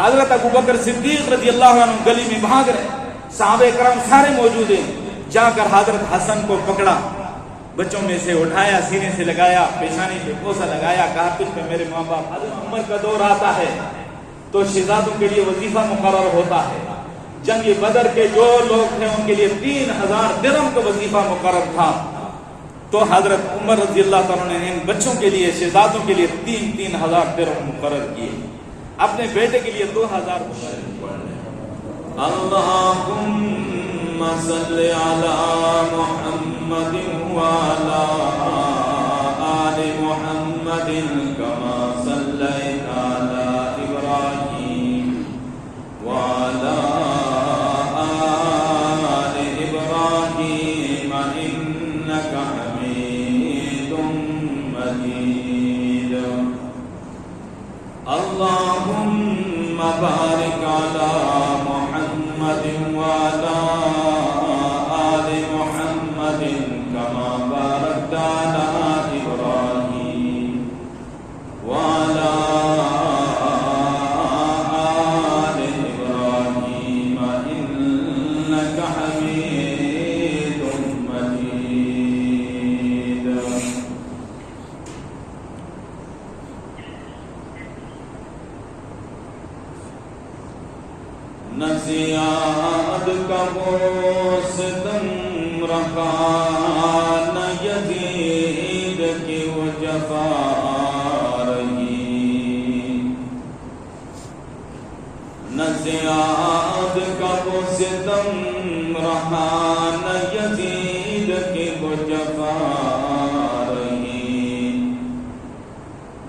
حضرت ابو بکر صدیق رضی اللہ عنہ گلی میں بھاگ رہے، صحابہ کرام سارے موجود ہیں، جا کر حضرت حسن کو پکڑا، بچوں میں سے اٹھایا، سینے سے لگایا، پیشانی پہ بوسہ لگایا، کہا تجھ پہ میرے ماں باپ۔ حضرت عمر کا دور آتا ہے تو شہزادوں کے لیے وظیفہ مقرر ہوتا ہے۔ جنگ بدر کے جو لوگ تھے ان کے لیے 3000 درہم کا وظیفہ مقرر تھا، تو حضرت عمر رضی اللہ تعالیٰ نے ان بچوں کے لیے، شہزادوں کے لیے 3000 درہم مقرر کیے، اپنے بیٹے کے لیے 2000 مقرر کیے۔ اللہم صلی علی محمد وعلی آل محمد کما صلیت علی ابراہیم وعلی آل ابراہیم انک حمید مجید۔ اللہم بارک علی محمد وعلی آل محمد کما بارکت علی ابراہیم وعلی آل ابراہیم انک حمید مجید۔ نزیاد کا وہ ستم رہا نہ یزید کی وہ جفا رہی، نزیاد کا وہ ستم رہا نہ یزید کی وہ جفا رہی،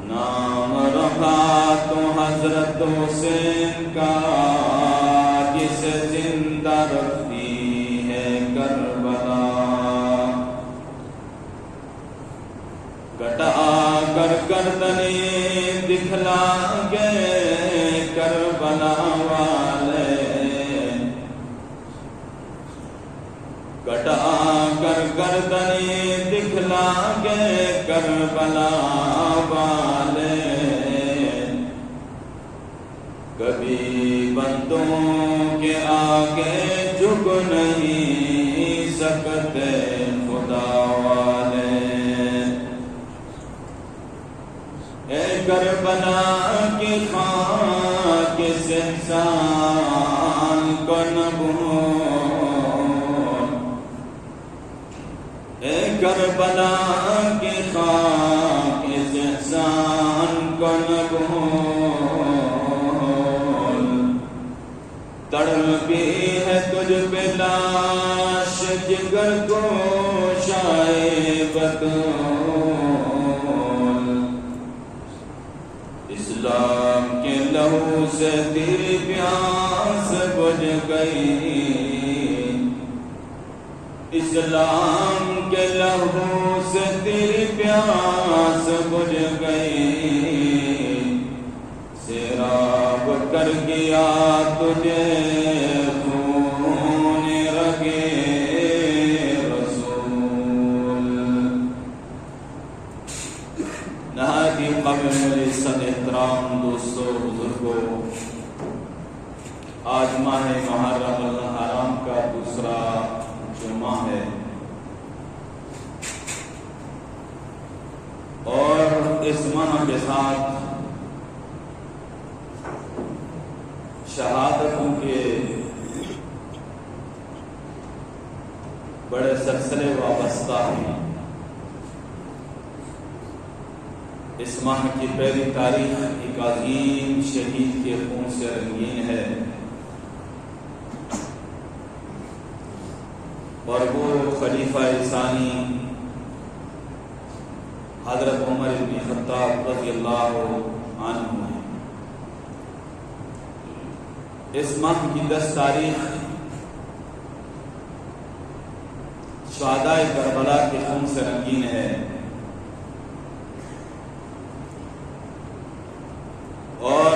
نام رہا تو حضرت حسین کا جسے زندہ رکھتی ہے کربلا، کٹا کر گردنیں دکھلا گئے کربلا والے، کٹا کر گردنیں دکھلا گئے کربلا والے، کبھی بندوں کے آگے جھک نہیں سکتے خدا والے، اے کربلا کی خاک سے احسان کو نہ بھول، اے کربلا کی خاک سے احسان کو نہ بھول، تڑپی ہے تجھ پہ لاش جگر کو شائے بطول، اسلام کے لہو سے تیری پیاس بجھ گئی، اسلام کے لہو سے تیری پیاس بجھ گئی، سیراب کر گیا تجھے خون رگے رسول۔ نہایت قابل العزت احترام دوستو، بزرگوں، آج ماہ محرم الحرام کا دوسرا جمعہ ہے، اور اس ماہ کے ساتھ شہادتوں کے بڑے سلسلے وابستہ ہیں۔ اس ماہ کی پہلی تاریخ ایک عظیم شہید کے خون سے رنگین ہے، اور وہ خلیفہ ثانی حضرت عمر بن خطاب رضی اللہ عنہ ہے۔ اس ماہ کی 10 تاریخ شہدائے کربلا کے خون سے رنگین ہے، اور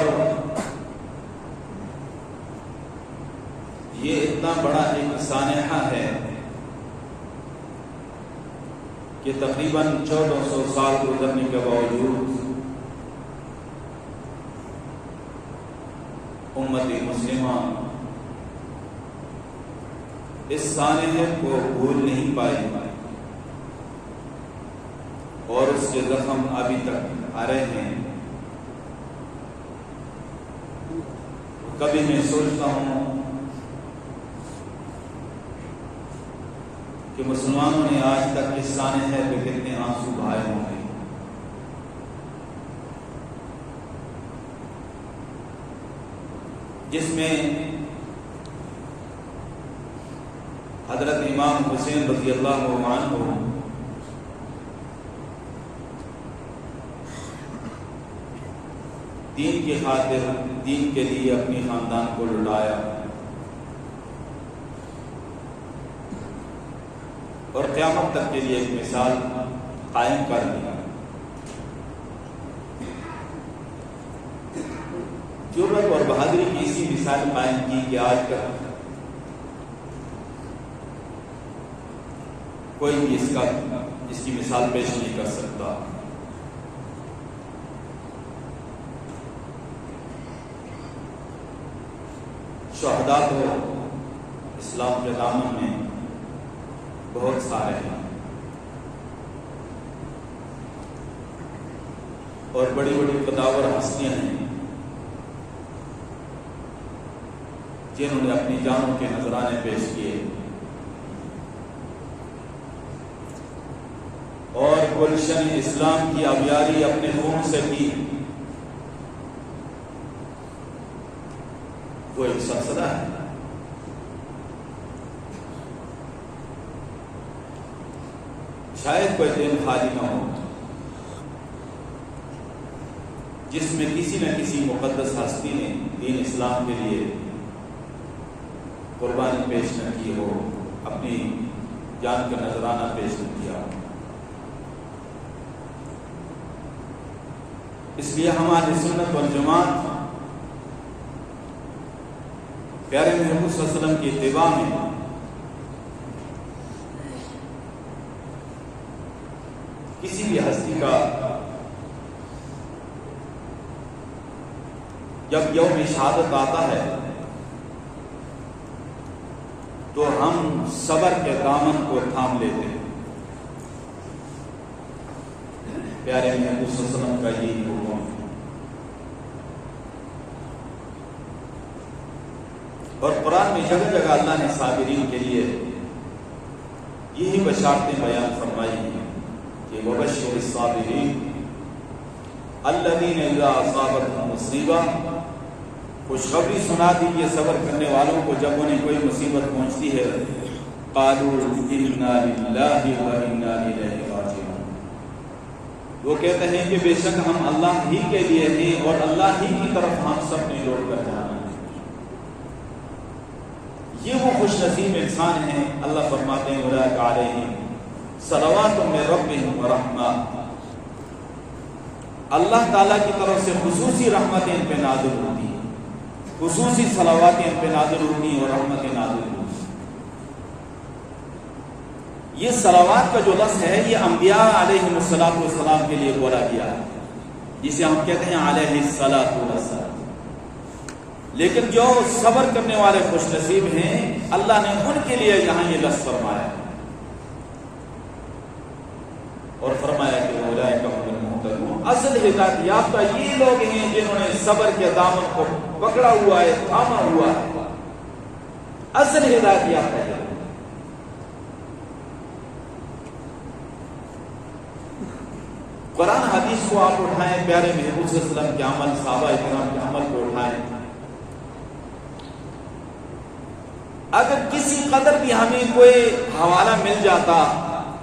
یہ اتنا بڑا ایک سانحہ ہے کہ تقریباً 1400 سال گزرنے کے باوجود امت مسلمہ اس سانحے کو بھول نہیں پائی اور اس کے زخم ابھی تک آ رہے ہیں۔ کبھی میں سوچتا ہوں کہ مسلمانوں نے آج تک اس سانحے پہ کتنے آنسو بہائے ہوں گے۔ جس میں حضرت امام حسین رضی اللہ عنہ دین کی خاطر، دین کے لیے اپنی خاندان کو لٹایا اور قیامت تک کے لیے ایک مثال قائم کر دی۔ جرأت اور بہادری کی اسی مثال قائم کی کہ آج تک کوئی بھی اس کی مثال پیش نہیں کر سکتا۔ شہداء تو اسلام کے دامن میں بہت سارے ہیں اور بڑی بڑی قداور ہستیاں ہیں جنہوں نے اپنی جانوں کے نذرانے پیش کیے اور گلشن اسلام کی آبیاری اپنے خون سے کی۔ وہ ایک سلسلہ ہے۔ شاید کوئی دن خالی نہ ہو جس میں کسی نہ کسی مقدس ہستی نے دین اسلام کے لیے قربانی پیش نہ کی ہو، اپنی جان کا نذرانہ پیش نہ کیا ہو۔ اس لیے ہماری سنت والجماعت پیارے محبوب صلی اللہ علیہ وسلم کی اتباع میں کسی بھی ہستی کا جب یوم شہادت آتا ہے تو ہم صبر کے دامن کو تھام لیتے ہیں۔ پیارے محبوب صلی اللہ علیہ وسلم کا یہی حکم ہے۔ اور قرآن میں جگہ جگہ اللہ نے صابرین کے لیے یہی بشارتیں بیان فرمائی ہیں کہ وبشر الصابرین الذین اذا اصابتهم مصیبہ، خوشخبری سنا دیجیے صبر کرنے والوں کو جب انہیں کوئی مصیبت پہنچتی ہے، قالوا انا للہ وانا الیہ راجعون، وہ کہتے ہیں کہ بے شک ہم اللہ ہی کے لیے ہیں اور اللہ ہی کی طرف ہم سب نے لوٹ کر جانا ہے۔ یہ وہ خوش نصیب انسان ہیں، اللہ فرماتے ہیں اولئک علیہم صلوات من ربہم ورحمہ، اللہ تعالیٰ کی طرف سے خصوصی رحمتیں ان پہ نازل ہوتی ہیں، خصوصی صلواتیں ان پہ نازل ہوتی ہیں اور رحمتیں نازل ہوتی ہیں۔ یہ صلوات کا جو لفظ ہے یہ انبیاء علیہم السلام کے لیے بولا گیا ہے، جسے ہم کہتے ہیں علیہ السلام، لیکن جو صبر کرنے والے خوش نصیب ہیں اللہ نے ان کے لیے یہاں یہ لفظ فرمایا اور فرمایا کہ اولئک هم المهتدون، اصل ہدایت یافتہ یہ لوگ ہیں جنہوں نے صبر کے دامن کو پکڑا ہوا ہے، تھاما ہوا ہے، اصل ہدایت یافتہ ہے۔ قرآن حدیث کو آپ اٹھائیں، پیارے محبوب صلی اللہ علیہ وسلم کے عمل، صحابہ کرام کے عمل کو اٹھائیں، اگر کسی قدر بھی ہمیں کوئی حوالہ مل جاتا،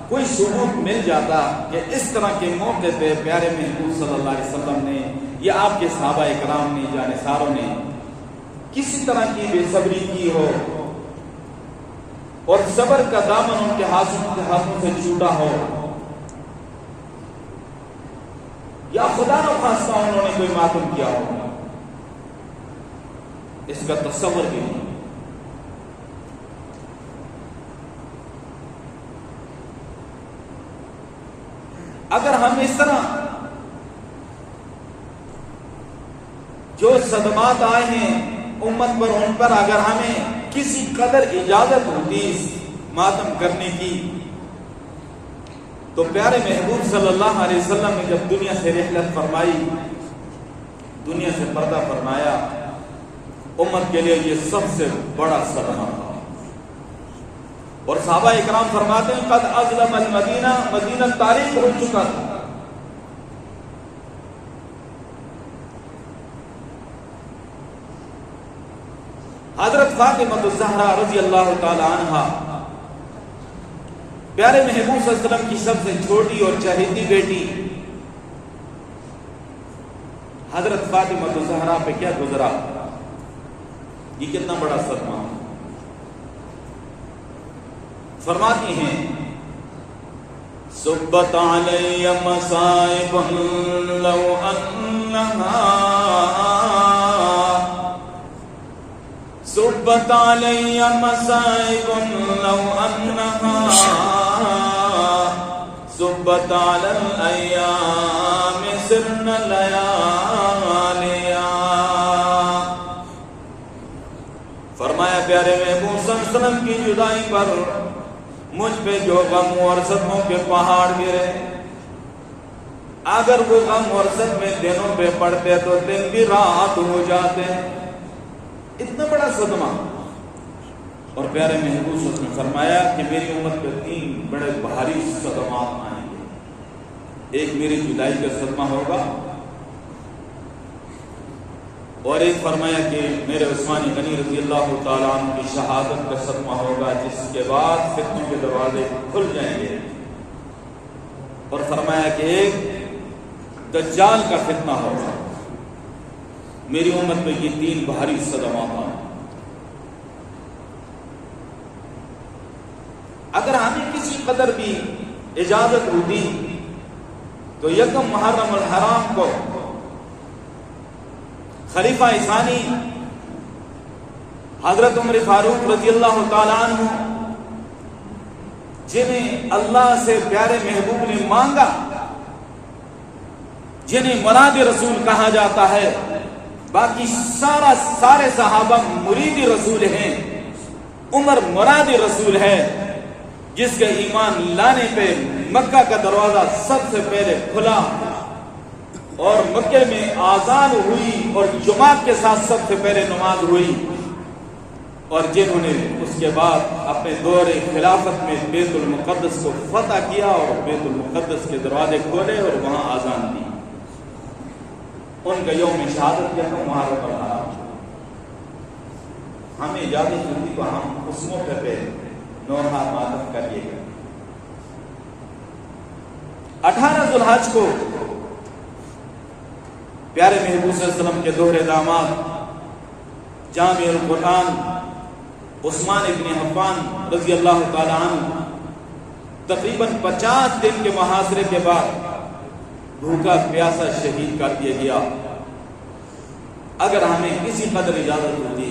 کوئی ثبوت مل جاتا کہ اس طرح کے موقع پہ پیارے محبوب صلی اللہ علیہ وسلم نے یا آپ کے صحابہ کرام نے، جانثاروں نے کسی طرح کی بے صبری کی ہو اور صبر کا دامن ان کے ہاتھوں سے چھوٹا ہو، یا خدا نہ خواستہ انہوں نے کوئی ماتم کیا ہو، اس کا تصور بھی نہیں۔ اگر ہم اس طرح جو صدمات آئے ہیں امت پر ان پر اگر ہمیں کسی قدر اجازت ہوتی ماتم کرنے کی تو پیارے محبوب صلی اللہ علیہ وسلم نے جب دنیا سے رحلت فرمائی، دنیا سے پردہ فرمایا، امت کے لیے یہ سب سے بڑا صدمہ تھا۔ اور صحابہ اکرام فرماتے ہیں قد اظلم المدینہ، مدینہ تاریخ ہو چکا تھا۔ حضرت فاطمہ الزہرا رضی اللہ تعالی عنہا پیارے محبوب صلی اللہ علیہ وسلم کی سب سے چھوٹی اور چہیتی بیٹی، حضرت فاطمہ الزہرا پہ کیا گزرا، یہ کتنا بڑا صدمہ۔ فرماتی ہیں صبت علی مصائب لو انہا صبت علی مصائب لو انہا صبت علی الایام سرن لیالیا۔ فرمایا پیارے محبوب صلی اللہ علیہ وسلم کی جدائی پر مجھ پہ جو غم اور صدموں کے پہاڑ گرے، اگر وہ غم اور صدمے دنوں پہ پڑتے تو دن بھی رات ہو جاتے، اتنا بڑا صدمہ۔ اور پیارے محبوب صلی اللہ علیہ وسلم نے فرمایا کہ میری امت پہ 3 بڑے بھاری صدمات آئیں گے، ایک میری جدائی کا صدمہ ہوگا، اور ایک فرمایا کہ میرے عثمان غنی رضی اللہ تعالیٰ عنہ کی شہادت کا صدمہ ہوگا، جس کے بعد فتنوں کے دروازے کھل جائیں گے، اور فرمایا کہ ایک دجال کا فتنہ ہوگا۔ میری امت میں یہ 3 بھاری صدمات ہیں۔ اگر ہمیں کسی قدر بھی اجازت ہوتی تو یکم محرم الحرام کو خلیفہ ثانی حضرت عمر فاروق رضی اللہ تعالیٰ عنہ، جنہیں اللہ سے پیارے محبوب نے مانگا، جنہیں مراد رسول کہا جاتا ہے، باقی سارے صحابہ مرید رسول ہیں، عمر مراد رسول ہے، جس کے ایمان لانے پہ مکہ کا دروازہ سب سے پہلے کھلا اور مکے میں آزان ہوئی اور جماعت کے ساتھ سب سے پہلے نماز ہوئی، اور جنہوں نے اس کے بعد اپنے دور خلافت میں بیت المقدس کو فتح کیا اور بیت المقدس کے دروازے کھولے اور وہاں آزان دی، ان کا یوم شہادت کیا تھا محرم الحرام۔ ہمیں اجازت ہوتی تو ہم اس موقع پہ نوحہ ماتم کریے گا۔ 18 ذوالحج کو پیارے محبوب صلی اللہ علیہ وسلم کے دوہرے داماد جامع القرآن عثمان ابن عفان رضی اللہ تعالی عنہ تقریباً 50 دن کے محاصرے کے بعد بھوکا پیاسا شہید کر دیا گیا۔ اگر ہمیں کسی قدر اجازت ہوتی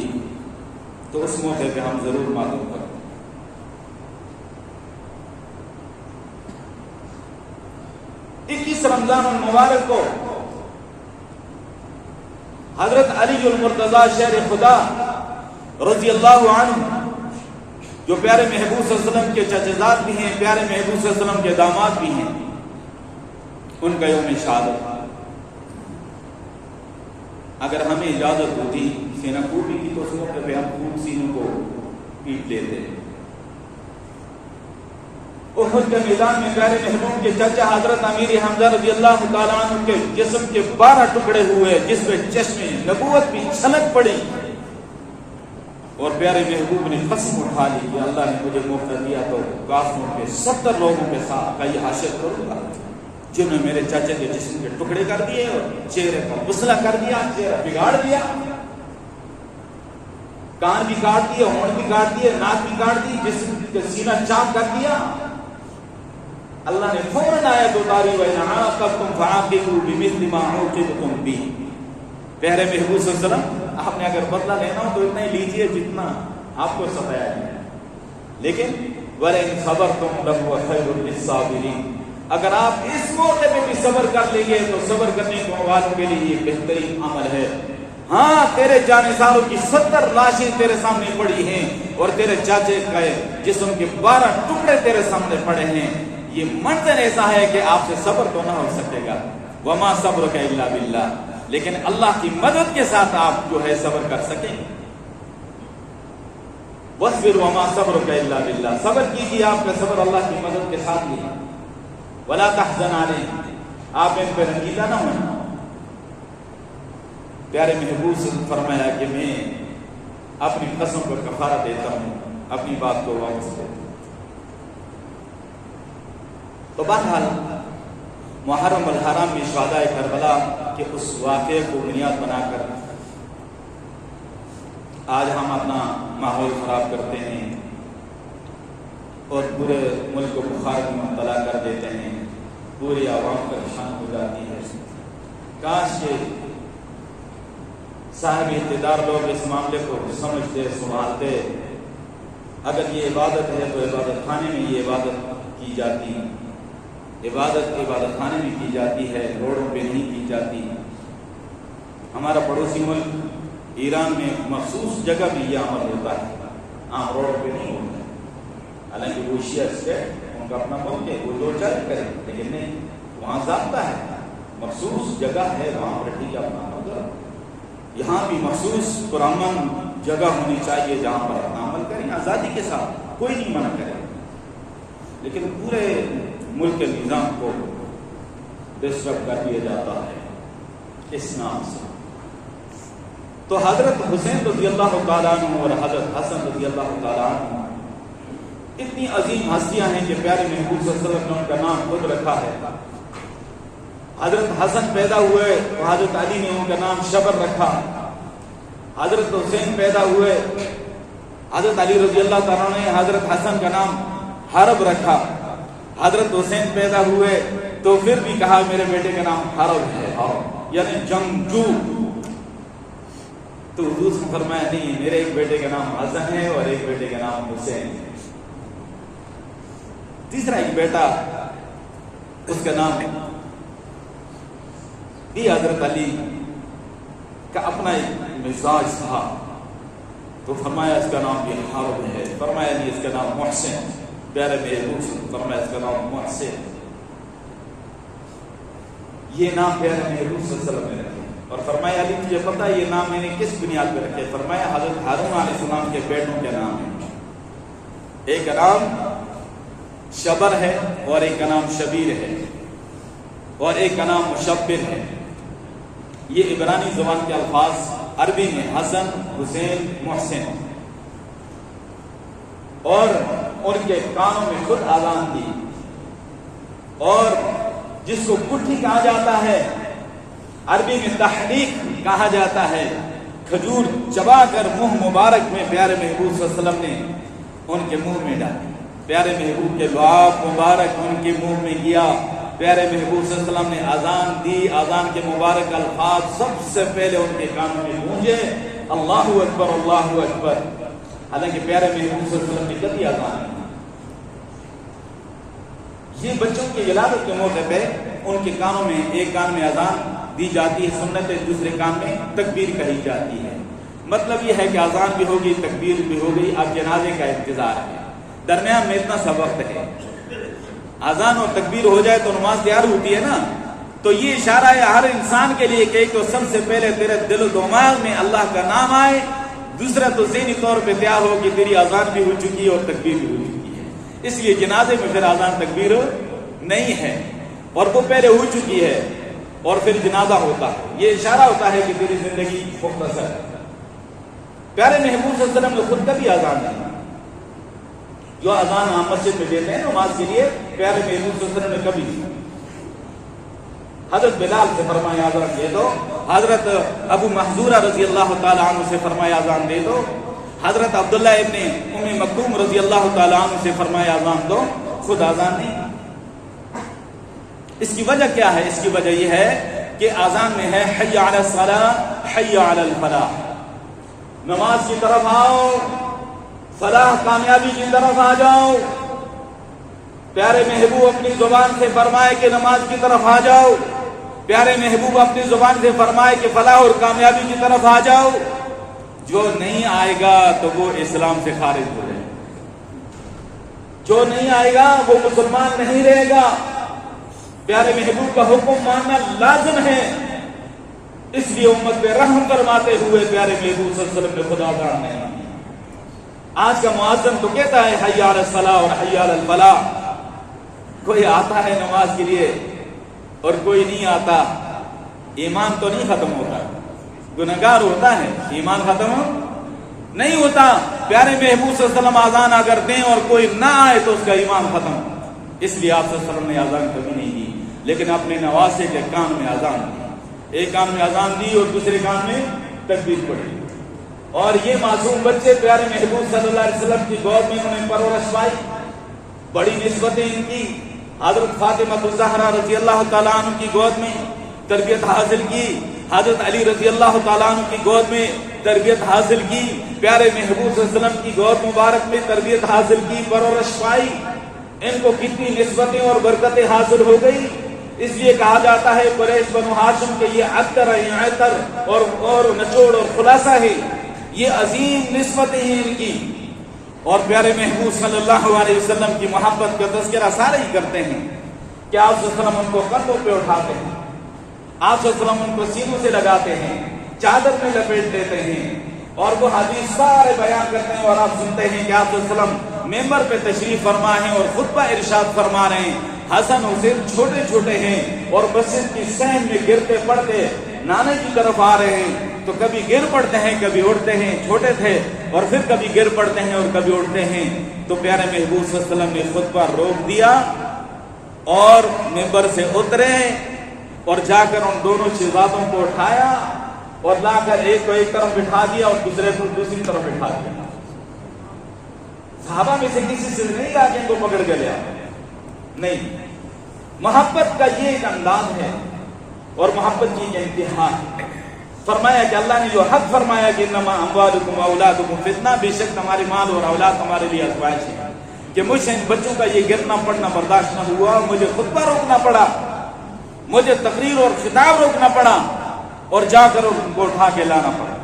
تو اس موقع پہ ہم ضرور ماتم کرتے۔ 21 رمضان المبارک کو حضرت علی المرتضی شیر خدا رضی اللہ عنہ، جو پیارے محبوب صلی اللہ علیہ وسلم کے چچزاد بھی ہیں، پیارے محبوب صلی اللہ علیہ وسلم کے داماد بھی ہیں، ان کا یوم شہادت۔ اگر ہمیں اجازت ہوتی سینہ کوبی کی تو اس موقع پہ ہم خوب سینوں کو پیٹ لیتے۔ احد کے میدان میں پیارے محبوب کے چچا حضرت امیر حمزہ رضی اللہ تعالیٰ عنہ کے جسم کے 12 ٹکڑے ہوئے، جس میں چشمے نبوت بھی چھلک پڑی، اور پیارے محبوب نے قسم اٹھا لی کہ اللہ نے مجھے موقع دیا تو کافروں کے 70 لوگوں کے ساتھ کا یہ حشر کروں گا جنہوں نے میرے چاچا کے جسم کے ٹکڑے کر دیے اور چہرے پر غسلہ کر دیا، چہرہ بگاڑ دیا، کان بھی کاٹ دیے، ہونٹ بھی کاٹ دیے، ناک بھی کاٹ دی، جسم کا سینہ چاک کر دیا۔ اللہ نے فوراً آیت اتاری وَإِنْ عَاقَبْتُمْ فَعَاقِبُوا بِمِثْلِ مَا عُوقِبْتُمْ بِهِ۔ پیارے محبوب صلی اللہ علیہ وسلم، آپ نے اگر بدلہ لینا ہو تو اتنا ہی لیجئے جتنا آپ کو ستایا گیا، لیکن وَلَئِنْ صَبَرْتُمْ لَهُوَ خَيْرٌ لِلصَّابِرِينَ، اگر آپ اس موقع پہ بھی صبر کر لیں گے تو صبر کرنے والوں کے لیے یہ بہترین عمل ہے۔ ہاں تیرے جانثاروں کی 70 لاشیں تیرے سامنے پڑی ہیں اور تیرے چاچے کا جسم کے 12 ٹکڑے تیرے سامنے پڑے ہیں. یہ منظر ایسا ہے کہ آپ سے صبر تو نہ ہو سکے گا. وما صبرک الا باللہ، لیکن اللہ کی مدد کے ساتھ آپ جو ہے صبر کر سکیں. واصبر وما صبرک الا باللہ، صبر کیجیے، آپ کا صبر اللہ کی مدد کے ساتھ ہی. ولا تحزن علیہم، آپ ان پہ رنجیدہ نہ ہونا. پیارے محبوب سے فرمایا کہ میں اپنی قسم پر کفارہ دیتا ہوں، اپنی بات کو واپس دیتا ہوں. تو بہرحال محرم الحرام میں شہدائے کربلا کے اس واقعے کو بنیاد بنا کر آج ہم اپنا ماحول خراب کرتے ہیں اور پورے ملک کو بخار میں مبتلا کر دیتے ہیں، پوری عوام پریشان ہو جاتی ہے. کاش کے صاحب اقتدار لوگ اس معاملے کو سمجھتے سنبھالتے. اگر یہ عبادت ہے تو عبادت خانے میں یہ عبادت کی جاتی، عبادت خانے میں کی جاتی ہے، روڈوں پہ نہیں کی جاتی. ہمارا پڑوسی ملک ایران میں مخصوص جگہ بھی یہ عمل ہوتا ہے، عام روڈ پہ نہیں ہوتا ہے. حالانکہ وہ شیعہ اسٹیٹ ان کا اپنا ملک ہے، وہ جو چاہے کرے، لیکن نہیں، وہاں ضابطہ ہے، مخصوص جگہ ہے، وہاں پر ٹھیک ہے اپنا مگر. یہاں بھی مخصوص پرامن جگہ ہونی چاہیے جہاں پر اپنا عمل کریں آزادی کے ساتھ، کوئی نہیں منع کرے. لیکن پورے ملک کے نظام کو ڈسٹرب کر دیا جاتا ہے اس نام سے. تو حضرت حسین رضی اللہ تعالیٰ عنہ اور حضرت حسن رضی اللہ تعالیٰ عنہ اتنی عظیم ہستیاں ہیں کہ پیارے محبوب صلی اللہ علیہ وسلم نے ان کا نام خود رکھا ہے. حضرت حسن پیدا ہوئے تو حضرت علی نے ان کا نام شبر رکھا. حضرت حسین پیدا ہوئے، حضرت علی رضی اللہ تعالیٰ نے حضرت حسن کا نام حرب رکھا. حضرت حسین پیدا ہوئے تو پھر بھی کہا میرے بیٹے کا نام حرب ہے، یعنی جنگجو. تو حضور نے فرمایا نہیں، میرے ایک بیٹے کا نام حسن ہے اور ایک بیٹے کا نام حسین ہے. تیسرا ایک بیٹا اس کا نام ہے بھی حضرت علی کا اپنا ایک مزاج تھا، تو فرمایا اس کا نام بھی حرب ہے. فرمایا نہیں، اس کا نام محسن. پیارے محبوب فرمایا اس کا نام محسن. یہ نام پیارے محبوب صلی اللہ علیہ وسلم نے رکھے. اور فرمایا علی مجھے پتا ہے یہ نام میں نے کس بنیاد پہ رکھے. فرمایا حضرت ہارون علیہ السلام کے بیٹوں کے نام ہے، ایک کا نام شبر ہے اور ایک کا نام شبیر ہے اور ایک کا نام مشبر ہے. یہ عبرانی زبان کے الفاظ عربی میں حسن، حسین، محسن. اور ان کے کانوں میں خود آذان دی. اور جس کو کٹھی کہا جاتا ہے عربی میں تحریک کہا جاتا ہے، کھجور چبا کر منہ مبارک میں پیارے محبوب صلی اللہ علیہ وسلم نے ان کے منہ میں ڈالی. پیارے محبوب کے لعاب مبارک ان کے منہ میں گیا. پیارے محبوب صلی اللہ علیہ وسلم نے اذان دی. اذان کے مبارک الفاظ سب سے پہلے ان کے کانوں میں گونجے، اللہ اکبر اللہ اکبر. حالانکہ پیارے محبوب صلی اللہ علیہ وسلم نے کبھی اذان نہیں. یہ بچوں کی ولادت کے موقع پہ ان کے کانوں میں ایک کان میں اذان دی جاتی ہے سنت ہے، دوسرے کان میں تکبیر کہی جاتی ہے. مطلب یہ ہے کہ اذان بھی ہوگی، تکبیر بھی ہوگی، اب جنازے کا انتظار ہے. درمیان میں اتنا سا وقت ہے، اذان اور تکبیر ہو جائے تو نماز تیار ہوتی ہے نا. تو یہ اشارہ ہے ہر انسان کے لیے کہ ایک تو سب سے پہلے تیرے دل و دماغ میں اللہ کا نام آئے، دوسرا تو ذہنی طور پہ تیار ہو کہ تیری اذان بھی ہو چکی ہے اور تکبیر بھی ہو چکی ہے. اس لیے جنازے میں پھر اذان تکبیر نہیں ہے، اور وہ پہلے ہو چکی ہے اور پھر جنازہ ہوتا ہے. یہ اشارہ ہوتا ہے کہ تیری زندگی مختصر ہے. پیارے محبوب صلی اللہ علیہ وسلم نے خود کبھی اذان نہیں. جو اذان ہم مسجد میں دیتے ہیں نماز کے لیے، پیارے محبوب صلی اللہ علیہ وسلم نے کبھی نہیں. حضرت بلال سے فرمایا اذان دے دو، حضرت ابو محذورہ رضی اللہ تعالی عنہ سے فرمایا اذان دے دو، حضرت عبداللہ ابن ام مکتوم رضی اللہ تعالی عنہ سے فرمایا اذان دو، خود اذان نہیں. اس کی وجہ کیا ہے؟ اس کی وجہ یہ ہے کہ اذان میں ہے حی علی الصلاۃ حی علی الفلاح، نماز کی طرف آؤ، فلاح کامیابی کی طرف آ جاؤ. پیارے محبوب اپنی زبان سے فرمائے کہ نماز کی طرف آ جاؤ. پیارے محبوب اپنی زبان سے فرمائے کہ فلاح اور کامیابی کی طرف آ جاؤ، جو نہیں آئے گا تو وہ اسلام سے خارج ہو جائے، جو نہیں آئے گا وہ مسلمان نہیں رہے گا۔ پیارے محبوب کا حکم ماننا لازم ہے، اس لیے امت پہ رحم فرماتے ہوئے پیارے محبوب صلی اللہ علیہ وسلم نے خدا کرنے۔ آج کا مؤذن تو کہتا ہے حی علی الصلاۃ اور حی علی الفلاح، کوئی آتا ہے نماز کے لیے اور کوئی نہیں آتا، ایمان تو نہیں ختم ہوتا، گنہگار ہوتا ہے، ایمان ختم نہیں ہوتا۔ پیارے محبوب صلی اللہ علیہ وسلم اذان اگر دیں اور کوئی نہ آئے تو اس کا ایمان ختم، اس لیے آپ صلی اللہ علیہ وسلم نے اذان کبھی نہیں دی، لیکن اپنے نواسے کے کان میں اذان دی، ایک کان میں اذان دی اور دوسرے کان میں تکبیر پڑھی، اور یہ معصوم بچے پیارے محبوب صلی اللہ علیہ وسلم کی گود میں انہوں نے پرورش پائی، بڑی نسبتیں ان کی، حضرت فاطمہ الزہرا رضی اللہ تعالیٰ عنہ کی گود میں تربیت حاصل کی، حضرت علی رضی اللہ تعالیٰ عنہ کی گود میں تربیت حاصل کی، پیارے محبوب صلی اللہ علیہ وسلم کی گود مبارک میں تربیت حاصل کی، پرورش پائی، ان کو کتنی نسبتیں اور برکتیں حاصل ہو گئی۔ اس لیے کہا جاتا ہے قریش بنو ہاشم کے یہ عطر عطر اور نچوڑ اور خلاصہ ہے، یہ عظیم نسبتیں ہیں ان کی، اور پیارے محبوب صلی اللہ علیہ وسلم کی محبت کا تذکرہ سارے ہی کرتے ہیں کہ آپ صلی اللہ علیہ وسلم ان کو کندھوں پہ اٹھاتے ہیں، آپ صلی اللہ علیہ وسلم ان کو سینوں سے لگاتے ہیں، چادر میں لپیٹ دیتے ہیں، اور وہ حدیث سارے بیان کرتے ہیں، اور آپ سنتے ہیں کہ آپ صلی اللہ علیہ وسلم ممبر پہ تشریف فرما ہیں اور خطبہ ارشاد فرما رہے ہیں، حسن حسین چھوٹے چھوٹے ہیں اور مسجد کی صحن میں گرتے پڑتے نانے کی طرف آ رہے ہیں، تو کبھی گر پڑتے ہیں کبھی اڑتے ہیں، چھوٹے تھے، اور پھر کبھی گر پڑتے ہیں اور کبھی اڑتے ہیں، تو پیارے محبوب صلی اللہ علیہ وسلم نے خطبہ روک دیا اور ممبر سے اترے اور جا کر ان دونوں شہزادوں کو اٹھایا اور لا کر ایک کو ایک طرف بٹھا دیا اور دوسرے کو دوسری طرف بٹھا دیا۔ صحابہ میں سے کسی سے نہیں آ کے ان کو پکڑ کے لیا، نہیں، محبت کا یہ ایک انداز ہے اور محبت کی یہ انتہا ہے۔ فرمایا کہ اللہ نے جو حق فرمایا کہ انما اموالکم واولادکم فتنہ، بے شک ہمارے مال اور اولاد ہمارے لیے آزمائش ہے، کہ مجھ سے ان بچوں کا یہ گرنا پڑنا برداشت نہ ہوا، مجھے خطبہ روکنا پڑا، مجھے تقریر اور خطاب روکنا پڑا، اور جا کر ان کو اٹھا کے لانا پڑا۔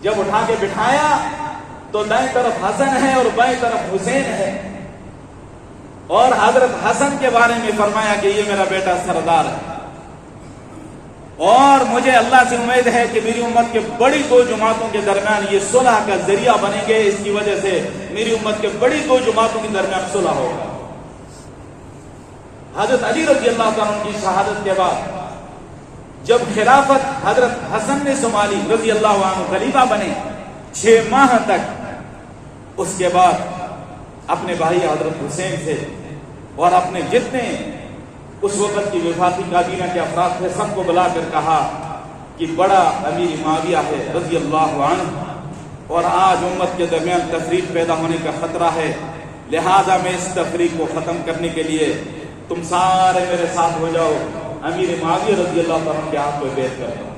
جب اٹھا کے بٹھایا تو دائیں طرف حسن ہے اور بائیں طرف حسین ہے، اور حضرت حسن کے بارے میں فرمایا کہ یہ میرا بیٹا سردار ہے، اور مجھے اللہ سے امید ہے کہ میری امت کے بڑی دو جماعتوں کے درمیان یہ صلح کا ذریعہ بنیں گے، اس کی وجہ سے میری امت کے بڑی دو جماعتوں کے درمیان صلح ہوگا۔ حضرت علی رضی اللہ تعالیٰ عنہ کی شہادت کے بعد جب خلافت حضرت حسن نے سنبھالی رضی اللہ عنہ، خلیفہ بنے 6 ماہ تک، اس کے بعد اپنے بھائی حضرت حسین سے اور اپنے جتنے اس وقت کی وفاقی کابینہ کے افراد تھے سب کو بلا کر کہا کہ بڑا امیر معاویہ ہے رضی اللہ عنہ، اور آج امت کے درمیان تفریق پیدا ہونے کا خطرہ ہے، لہذا میں اس تفریق کو ختم کرنے کے لیے تم سارے میرے ساتھ ہو جاؤ، امیر معاویہ رضی اللہ عنہ کے ہاتھ پہ بیعت کرتا ہوں۔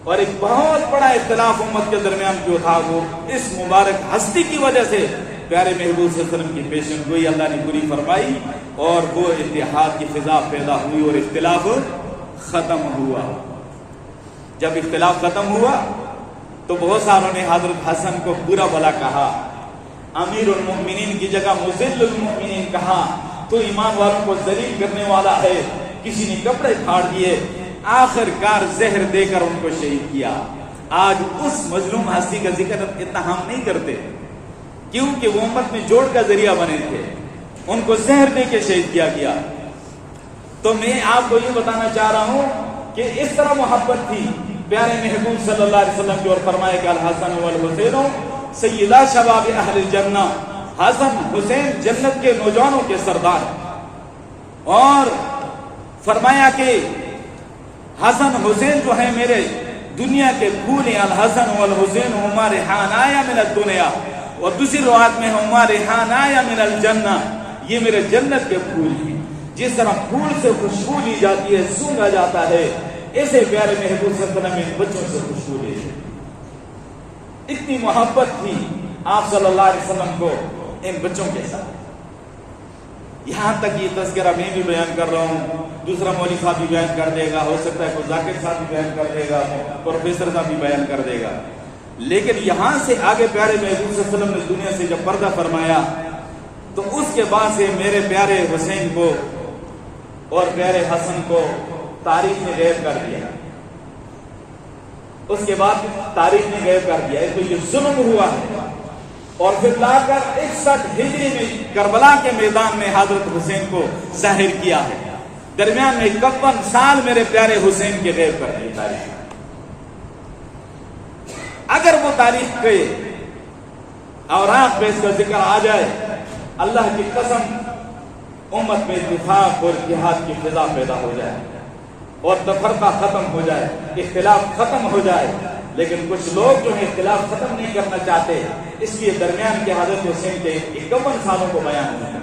اور ایک بہت بڑا اختلاف امت کے درمیان جو تھا وہ اس مبارک ہستی کی وجہ سے پیارے محبوب صلی اللہ علیہ وسلم کی پیشن گوئی اللہ نے پوری فرمائی، اور وہ اتحاد کی فضا پیدا ہوئی اور اختلاف ختم ہوا۔ جب اختلاف ختم ہوا تو بہت ساروں نے حضرت حسن کو برا بھلا کہا، امیر المؤمنین کی جگہ مذل المؤمنین کہا، تو ایمان والوں کو ذلیل کرنے والا ہے، کسی نے کپڑے پھاڑ دیے، آخر کار زہر دے کر ان کو شہید کیا۔ آج اس مظلوم ہستی کا ذکر اتنا ہم نہیں کرتے کیونکہ وہ امت میں جوڑ کا ذریعہ بنے تھے، ان کو زہر دے کے شہید کیا گیا۔ تو میں آپ کو یہ بتانا چاہ رہا ہوں کہ اس طرح محبت تھی پیارے محبوب صلی اللہ علیہ وسلم کی، اور فرمایا کہ الحسن والحسین سیدا شباب اہل الجنہ، حسن حسین جنت کے نوجوانوں کے سردار، اور فرمایا کہ حسن حسین جو ہیں میرے دنیا کے پھول ہیں، الحسن والحسین ہما ریحانایا من الدنیا، اور دوسری روایت میں ہما ریحانایا من الجنہ، یہ میرے جنت کے پھول ہیں۔ جس طرح پھول سے خوشبو لی جاتی ہے، سونگا جاتا ہے، ایسے پیارے محبوب صلی اللہ علیہ وسلم بچوں سے خوشبو لی۔ اتنی محبت تھی آپ صلی اللہ علیہ وسلم کو ان بچوں کے ساتھ۔ یہاں تک یہ تذکرہ میں بھی بیان کر رہا ہوں، دوسرا مولوی صاحب بھی بیان کر دے گا، ہو سکتا ہے کوئی ذاکر صاحب بھی بیان کر دے گا، پروفیسر صاحب بھی بیان کر دے گا، لیکن یہاں سے آگے پیارے محبوب صلی اللہ علیہ وسلم نے دنیا سے جب پردہ فرمایا تو اس کے بعد سے میرے پیارے حسین کو اور پیارے حسن کو تاریخ نے غائب کر دیا، اس کے بعد تاریخ نے غائب کر دیا، اس کو یہ ظلم ہوا ہے۔ اور پھر لا کر 61 ہجری میں کربلا کے میدان میں حضرت حسین کو ظاہر کیا ہے، درمیان میں 51 سال میرے پیارے حسین کے غائب کر دی تاریخ۔ اگر وہ تاریخ کے اوراق پہ اس کا ذکر آ جائے، اللہ کی قسم امت میں اتفاق اور اتحاد کی فضا پیدا ہو جائے اور تفرقہ ختم ہو جائے، اختلاف ختم ہو جائے، لیکن کچھ لوگ جو ہیں اختلاف ختم نہیں کرنا چاہتے، اس لیے درمیان کے حضرت حسین کے 51 سالوں کو بیان ہوئے۔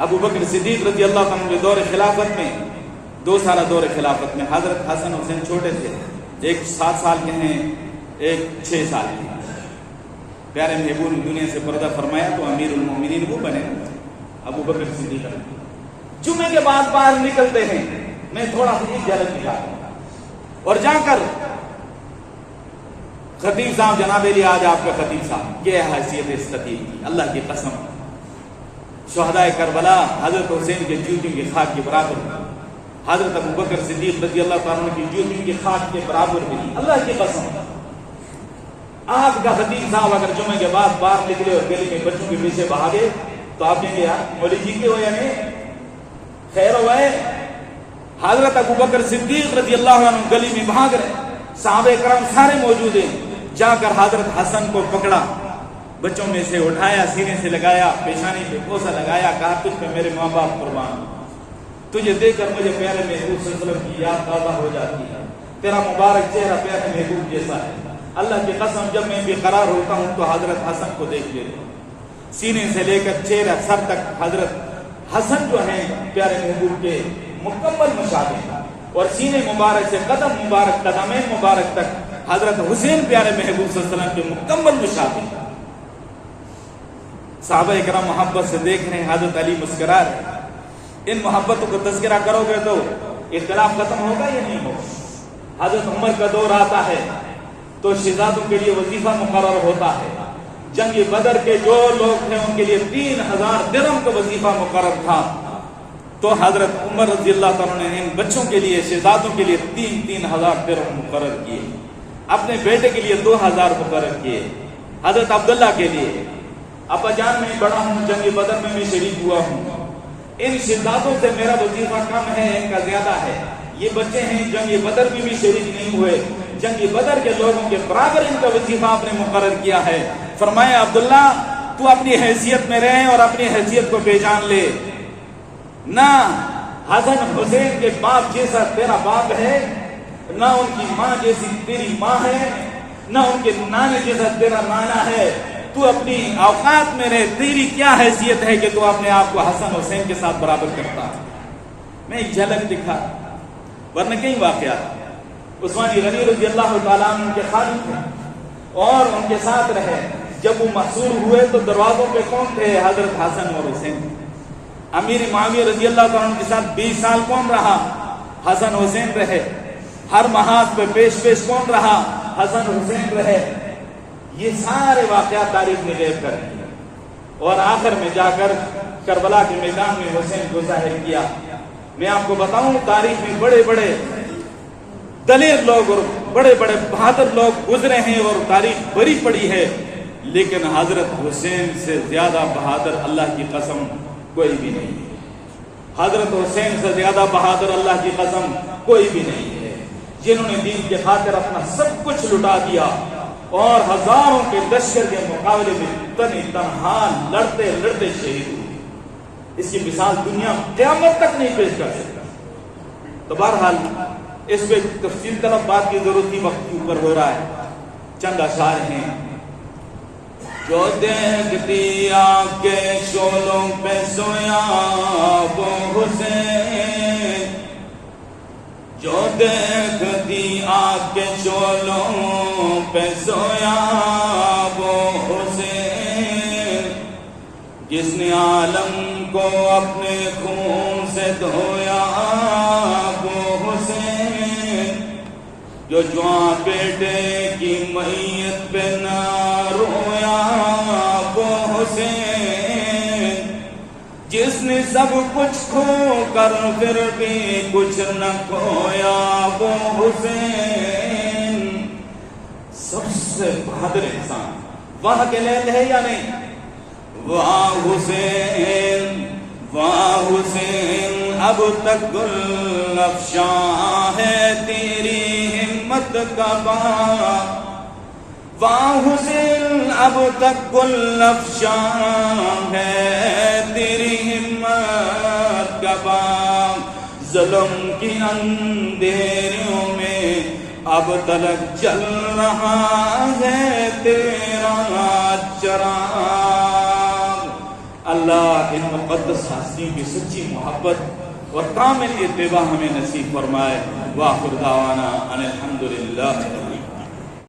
ابو بکر صدیق رضی اللہ عنہ کے دور خلافت میں، 2 سالہ دور خلافت میں حضرت حسن حسین چھوٹے تھے، ایک 7 سال کے ہیں، ایک 6 سال کے ہیں۔ پیارے محبوب نے دنیا سے پردہ فرمایا تو امیر المومنین وہ بنے ابو بکر صدیق۔ جمعے کے بعد باہر نکلتے ہیں، میں تھوڑا سا ایک جھلک دکھاتا ہوں، اور جا کر خطیب صاحب جناب علی، آج آپ کا خطیب صاحب کیا حیثیت اس خطیب کی، اللہ کی قسم شہدائے کربلا حضرت حسین کے جوتوں کی خاک کے برابر، حضرت ابو بکر صدیق رضی اللہ تعالیٰ عنہ کی جوتوں کی خاک کے برابر بھی، اللہ کی قسم۔ آپ کا خطیب صاحب اگر جمعے کے بعد باہر نکلے اور گلی میں بچوں کے پیچھے بھاگے تو آپ کہیں گے یار مولوی جی کے ہو یا نہیں، خیر ہوا ہے۔ حضرت ابو بکر صدیق رضی اللہ عنہ گلی میں بھاگ رہے، صحابہ کرام سارے موجود ہیں، جا کر حضرت حسن کو پکڑا، بچوں میں سے اٹھایا، سینے سے لگایا، پیشانی پہ بوسہ لگایا، کہا تجھ پہ میرے ماں باپ قربان، تجھے دیکھ کر مجھے پیارے محبوب صلی اللہ علیہ وسلم کی یاد تازہ ہو جاتی ہے، تیرا مبارک چہرہ پیارے محبوب جیسا ہے۔ اللہ کی قسم جب میں بے قرار ہوتا ہوں تو حضرت حسن کو دیکھ لیتا ہوں، سینے سے لے کر چہرہ سر تک حضرت حسن جو ہیں پیارے محبوب کے مکمل مشابہ، اور سینے مبارک سے قدم مبارک، قدمین مبارک تک حضرت حسین پیارے محبوب صلی اللہ علیہ وسلم کے مکمل مشابہ۔ صحابہ اکرام محبت سے دیکھ رہے ہیں، حضرت علی مسکرا رہے۔ ان محبتوں کو تذکرہ کرو گے تو اختلاف ختم ہوگا یا نہیں ہوگا؟ حضرت عمر کا دور آتا ہے تو شہزادوں کے لیے وظیفہ مقرر ہوتا ہے، جنگ بدر کے جو لوگ تھے ان کے لیے 3000 درہم کا وظیفہ مقرر تھا، تو حضرت عمر رضی اللہ تعالیٰ نے ان بچوں کے لیے، شہزادوں کے لیے 3000 درہم مقرر کیے، اپنے بیٹے کے لیے 2000 مقرر کیے، حضرت عبداللہ کے لیے، ابا جان میں بڑا ہوں، جنگ بدر میں بھی شریک ہوا ہوں، ان شہزادوں سے میرا وظیفہ کم ہے، ان کا زیادہ ہے، یہ بچے ہیں جنگ بدر میں بھی شریک نہیں ہوئے، جنگ بدر کے لوگوں کے برابر ان کا وظیفہ آپ نے مقرر کیا ہے۔ فرمایا عبداللہ تو اپنی حیثیت میں رہے اور اپنی حیثیت کو پہچان لے، نہ حسن حسین کے باپ جیسا تیرا باپ ہے، نہ ان کی ماں جیسی تیری ماں ہے، نہ ان کے نانے جیسا تیرا نانا ہے، تو اپنی اوقات میں رہے، تیری کیا حیثیت ہے کہ تو اپنے آپ کو حسن حسین کے ساتھ برابر کرتا ہے۔ میں ایک جھلک دکھا، ورنہ کئی واقعات۔ عثمانی غنی رضی اللہ تعالیٰ عنہ کے خادم تھے اور ان کے ساتھ رہے، جب وہ محصور ہوئے تو دروازوں پہ کون تھے؟ حضرت حسن اور حسین۔ امیر معاویہ رضی اللہ تعالیٰ عنہ کے ساتھ 20 سال کون رہا؟ حسن حسین رہے۔ ہر محاذ پہ پیش کون رہا؟ حسن حسین رہے۔ یہ سارے واقعات تاریخ میں غائب کر دیے اور آخر میں جا کر کربلا کے میدان میں حسین کو ظاہر کیا۔ میں آپ کو بتاؤں تاریخ میں بڑے بڑے دلیر لوگ اور بڑے بڑے بہادر لوگ گزرے ہیں اور تاریخ بری پڑی ہے، لیکن حضرت حسین سے زیادہ بہادر اللہ کی قسم کوئی بھی نہیں ہے۔ حضرت حسین سے زیادہ بہادر اللہ کی قسم کوئی بھی نہیں ہے، جنہوں نے دین کے خاطر اپنا سب کچھ لٹا دیا اور ہزاروں کے لشکر کے مقابلے میں تنہا لڑتے لڑتے شہید ہوئے۔ اس کی مثال دنیا قیامت تک نہیں پیش کر سکتا۔ تو بہرحال اس پہ تفصیل طلب بات کی ضرورت ہی وقت کے اوپر ہو رہا ہے۔ چند اشعار ہیں۔ جو دیکھتی آنکھ کے شعلوں پہ سویا وہ حسین، جو دیکھتی آنکھ کے شعلوں پہ سویا وہ حسین، جس نے عالم کو اپنے خون سے دھویا وہ حسین، جو جوان بیٹے کی میت پہ نہ رویا وہ حسین، جس نے سب کچھ کھو کر پھر بھی کچھ نہ کھویا وہ حسین۔ سب سے بہادر انسان واہ کے لیل ہے یا نہیں؟ واہ حسین واہ حسین، اب تک گل افشاں ہے تیری ہمت کا باغ، واہ حسین اب تک گل افشاں ہے تیری ہمت کا باغ، ظلم کی اندھیریوں میں اب تلک جل رہا ہے تیرا چراغ۔ اللہ ان مقدس ہستیوں کی سچی محبت اور کامل اتباع ہمیں نصیب فرمائے۔ وآخر دعوانا ان الحمدللہ۔